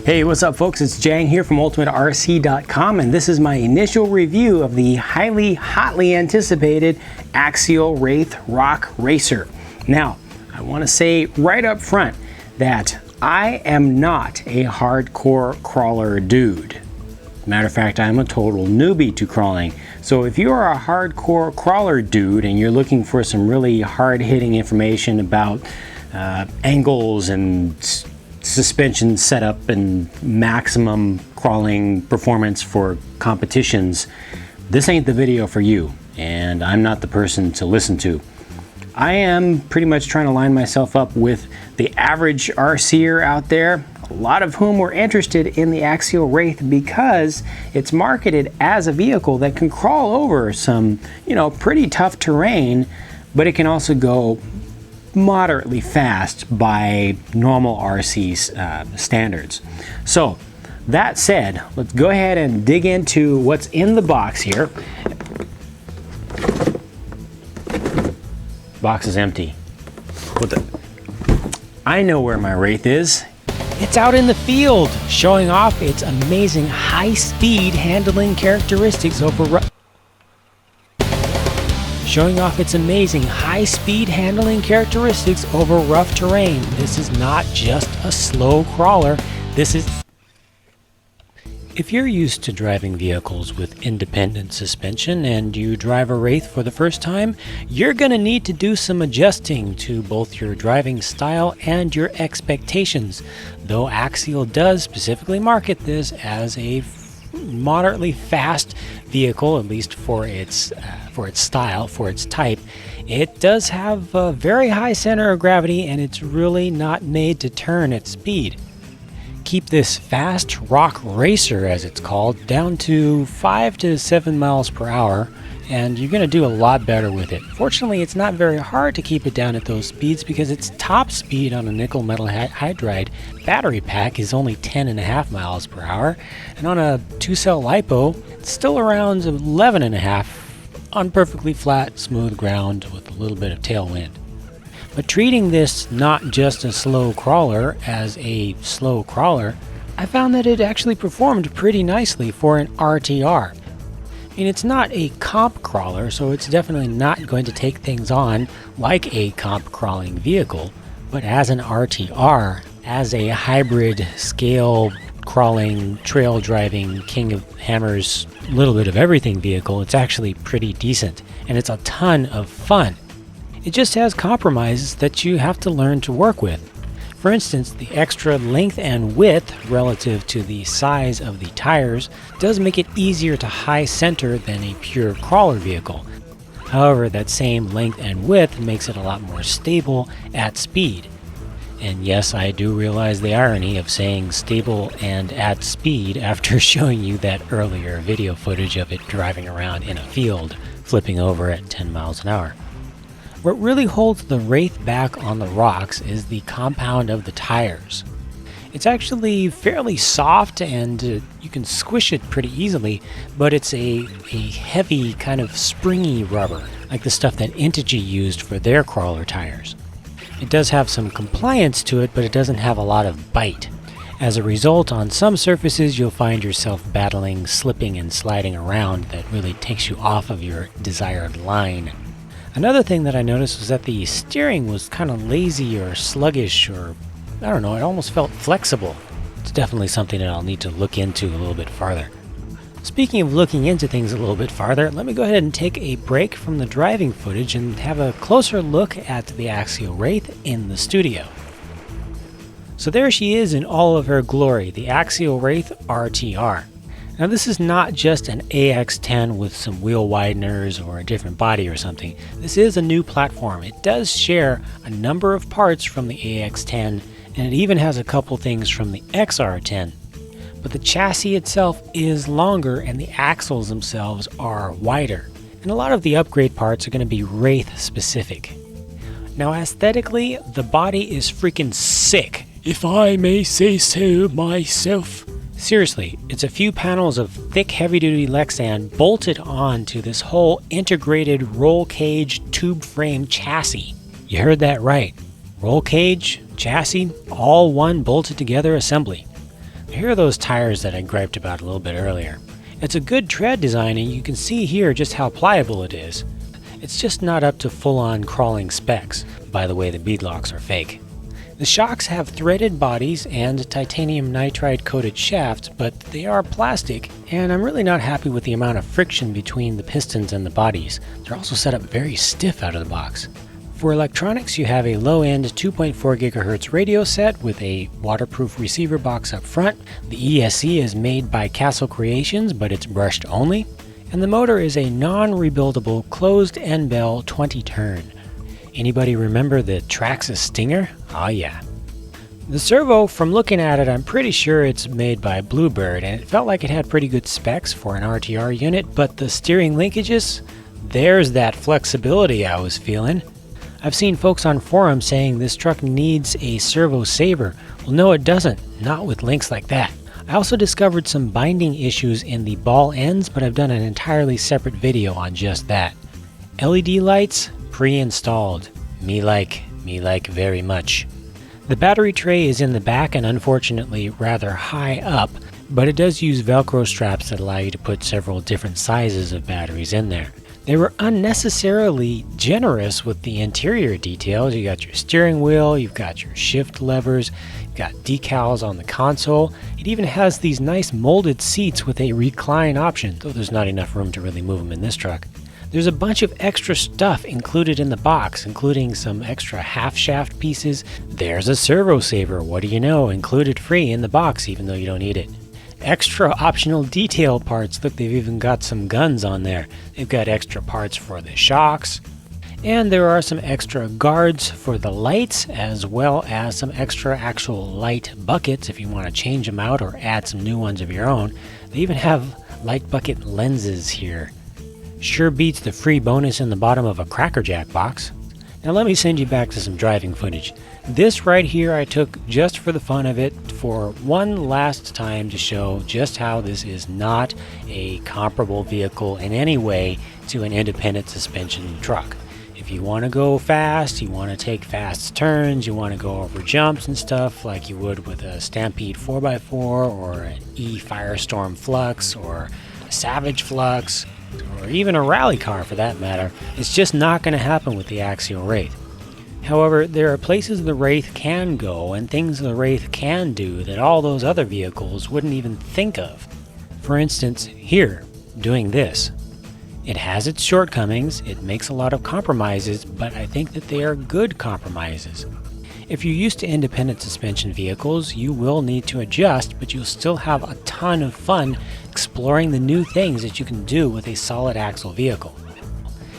Hey, what's up folks? It's Jang here from UltimateRC.com, and this is my initial review of the hotly anticipated Axial Wraith Rock Racer. Now, I want to say right up front that I am not a hardcore crawler dude. Matter of fact, I'm a total newbie to crawling. So if you are a hardcore crawler dude and you're looking for some really hard-hitting information about angles and suspension setup and maximum crawling performance for competitions, this ain't the video for you, and I'm not the person to listen to. I am pretty much trying to line myself up with the average RCer out there, a lot of whom were interested in the Axial Wraith because it's marketed as a vehicle that can crawl over some, pretty tough terrain, but it can also go moderately fast by normal RC standards. So that said, let's go ahead and dig into what's in the box here. Box is empty. I know where my Wraith is. It's out in the field, showing off its amazing high-speed handling characteristics over rough terrain. This is not just a slow crawler. If you're used to driving vehicles with independent suspension and you drive a Wraith for the first time, you're going to need to do some adjusting to both your driving style and your expectations, though Axial does specifically market this as a moderately fast vehicle, at least for its style, for its type. It does have a very high center of gravity, and it's really not made to turn at speed. Keep this fast rock racer, as it's called, down to 5 to 7 miles per hour, and you're going to do a lot better with it. Fortunately, it's not very hard to keep it down at those speeds because its top speed on a nickel metal hydride battery pack is only 10.5 miles per hour, and on a 2-cell LiPo, it's still around 11.5 on perfectly flat, smooth ground with a little bit of tailwind. But treating this not just a slow crawler as a slow crawler, I found that it actually performed pretty nicely for an RTR. I mean, it's not a comp crawler, so it's definitely not going to take things on like a comp crawling vehicle, but as an RTR, as a hybrid scale crawling, trail driving, King of Hammers, little bit of everything vehicle, it's actually pretty decent, and it's a ton of fun. It just has compromises that you have to learn to work with. For instance, the extra length and width relative to the size of the tires does make it easier to high center than a pure crawler vehicle. However, that same length and width makes it a lot more stable at speed. And yes, I do realize the irony of saying stable and at speed after showing you that earlier video footage of it driving around in a field, flipping over at 10 miles an hour. What really holds the Wraith back on the rocks is the compound of the tires. It's actually fairly soft and you can squish it pretty easily, but it's a heavy kind of springy rubber, like the stuff that Integy used for their crawler tires. It does have some compliance to it, but it doesn't have a lot of bite. As a result, on some surfaces you'll find yourself battling, slipping and sliding around that really takes you off of your desired line. Another thing that I noticed was that the steering was kind of lazy or sluggish, or I don't know, it almost felt flexible. It's definitely something that I'll need to look into a little bit farther. Speaking of looking into things a little bit farther, let me go ahead and take a break from the driving footage and have a closer look at the Axial Wraith in the studio. So there she is in all of her glory, the Axial Wraith RTR. Now this is not just an AX10 with some wheel wideners or a different body or something. This is a new platform. It does share a number of parts from the AX10, and it even has a couple things from the XR10. But the chassis itself is longer and the axles themselves are wider. And a lot of the upgrade parts are going to be Wraith specific. Now aesthetically, the body is freaking sick, if I may say so myself. Seriously, it's a few panels of thick heavy-duty Lexan bolted on to this whole integrated roll cage tube frame chassis. You heard that right. Roll cage, chassis, all one bolted together assembly. Here are those tires that I griped about a little bit earlier. It's a good tread design, and you can see here just how pliable it is. It's just not up to full-on crawling specs. By the way, the beadlocks are fake. The shocks have threaded bodies and titanium nitride coated shafts, but they are plastic, and I'm really not happy with the amount of friction between the pistons and the bodies. They're also set up very stiff out of the box. For electronics, you have a low-end 2.4 GHz radio set with a waterproof receiver box up front. The ESC is made by Castle Creations, but it's brushed only. And the motor is a non-rebuildable closed end bell 20-turn. Anybody remember the Traxxas Stinger? Oh yeah. The servo, from looking at it, I'm pretty sure it's made by Bluebird, and it felt like it had pretty good specs for an RTR unit, but the steering linkages, there's that flexibility I was feeling. I've seen folks on forums saying this truck needs a servo saver. Well, no it doesn't, not with links like that. I also discovered some binding issues in the ball ends, but I've done an entirely separate video on just that. LED lights, pre-installed. Me like very much. The battery tray is in the back and unfortunately rather high up, but it does use Velcro straps that allow you to put several different sizes of batteries in there. They were unnecessarily generous with the interior details. You got your steering wheel, you've got your shift levers, you've got decals on the console. It even has these nice molded seats with a recline option, though there's not enough room to really move them in this truck. There's a bunch of extra stuff included in the box, including some extra half-shaft pieces. There's a servo saver, what do you know, included free in the box even though you don't need it. Extra optional detail parts, look, they've even got some guns on there. They've got extra parts for the shocks. And there are some extra guards for the lights, as well as some extra actual light buckets if you want to change them out or add some new ones of your own. They even have light bucket lenses here. Sure beats the free bonus in the bottom of a Cracker Jack box. Now let me send you back to some driving footage. This right here I took just for the fun of it for one last time to show just how this is not a comparable vehicle in any way to an independent suspension truck. If you want to go fast, you want to take fast turns, you want to go over jumps and stuff like you would with a Stampede 4x4 or an E-Firestorm Flux or a Savage Flux, or even a rally car for that matter, it's just not going to happen with the Axial Wraith. However, there are places the Wraith can go and things the Wraith can do that all those other vehicles wouldn't even think of. For instance, here, doing this. It has its shortcomings, it makes a lot of compromises, but I think that they are good compromises. If you're used to independent suspension vehicles, you will need to adjust, but you'll still have a ton of fun exploring the new things that you can do with a solid axle vehicle.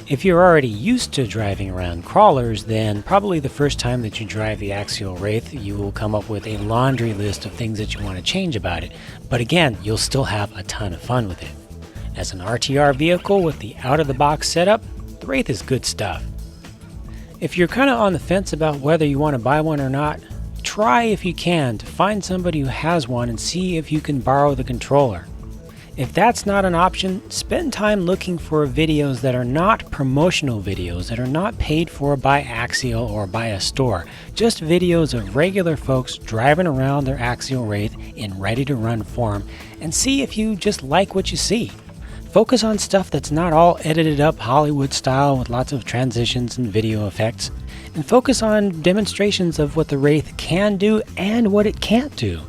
If you're already used to driving around crawlers, then probably the first time that you drive the Axial Wraith, you will come up with a laundry list of things that you want to change about it. But again, you'll still have a ton of fun with it. As an RTR vehicle with the out-of-the-box setup, the Wraith is good stuff. If you're kind of on the fence about whether you want to buy one or not, try if you can to find somebody who has one and see if you can borrow the controller. If that's not an option, spend time looking for videos that are not promotional videos, that are not paid for by Axial or by a store. Just videos of regular folks driving around their Axial Wraith in ready-to-run form and see if you just like what you see. Focus on stuff that's not all edited up Hollywood style with lots of transitions and video effects, and focus on demonstrations of what the Wraith can do and what it can't do.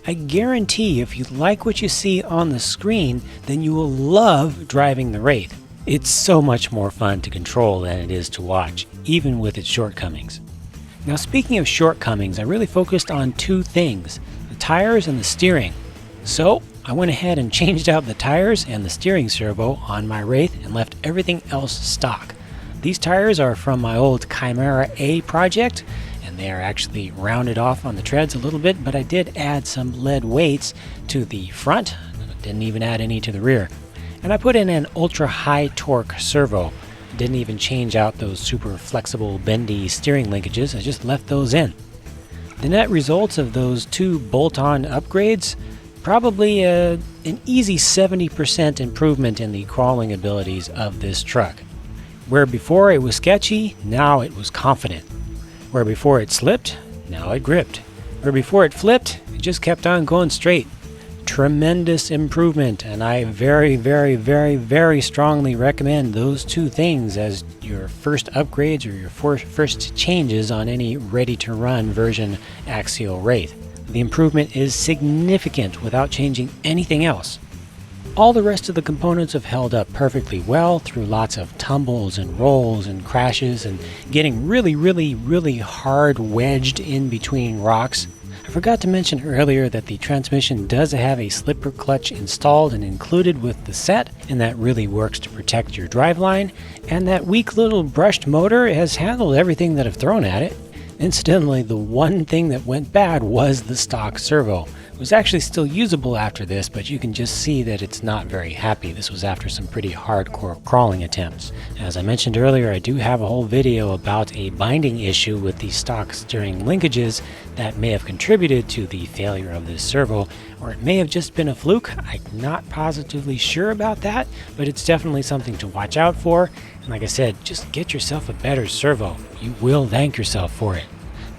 I guarantee if you like what you see on the screen, then you will love driving the Wraith. It's so much more fun to control than it is to watch, even with its shortcomings. Now speaking of shortcomings, I really focused on two things, the tires and the steering. So I went ahead and changed out the tires and the steering servo on my Wraith and left everything else stock. These tires are from my old Chimera A project, and they are actually rounded off on the treads a little bit, but I did add some lead weights to the front, didn't even add any to the rear. And I put in an ultra high torque servo. Didn't even change out those super flexible bendy steering linkages, I just left those in. The net results of those two bolt-on upgrades, probably an easy 70% improvement in the crawling abilities of this truck. Where before it was sketchy, now it was confident. Where before it slipped, now it gripped. Where before it flipped, it just kept on going straight. tremendous improvement, and I very, very, very, very strongly recommend those two things as your first upgrades or your first changes on any ready-to-run version Axial Wraith. The improvement is significant without changing anything else. All the rest of the components have held up perfectly well through lots of tumbles and rolls and crashes and getting really, really, really hard wedged in between rocks. I forgot to mention earlier that the transmission does have a slipper clutch installed and included with the set, and that really works to protect your driveline, and that weak little brushed motor has handled everything that I've thrown at it. Incidentally, the one thing that went bad was the stock servo. It was actually still usable after this, but you can just see that it's not very happy. This was after some pretty hardcore crawling attempts. As I mentioned earlier, I do have a whole video about a binding issue with the stock steering linkages that may have contributed to the failure of this servo, or it may have just been a fluke. I'm not positively sure about that, but it's definitely something to watch out for. And like I said, just get yourself a better servo. You will thank yourself for it.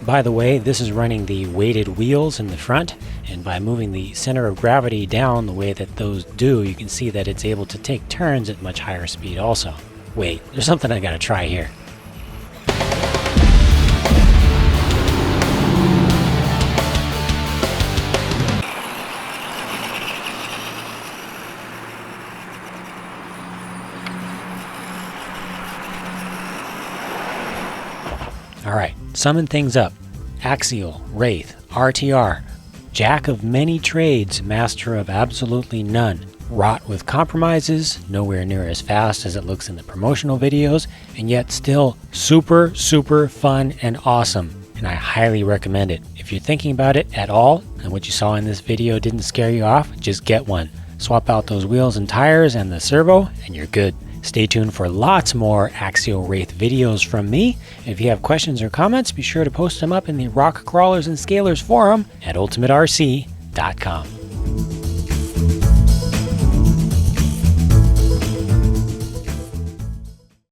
By the way, this is running the weighted wheels in the front, and by moving the center of gravity down the way that those do, you can see that it's able to take turns at much higher speed also. Wait, there's something I gotta try here. Alright, summon things up. Axial, Wraith, RTR, Jack of many trades, master of absolutely none. Wrought with compromises, nowhere near as fast as it looks in the promotional videos, and yet still super, super fun and awesome. And I highly recommend it. If you're thinking about it at all, and what you saw in this video didn't scare you off, just get one. Swap out those wheels and tires and the servo, and you're good. Stay tuned for lots more Axial Wraith videos from me. If you have questions or comments, be sure to post them up in the Rock Crawlers and Scalers forum at ultimaterc.com.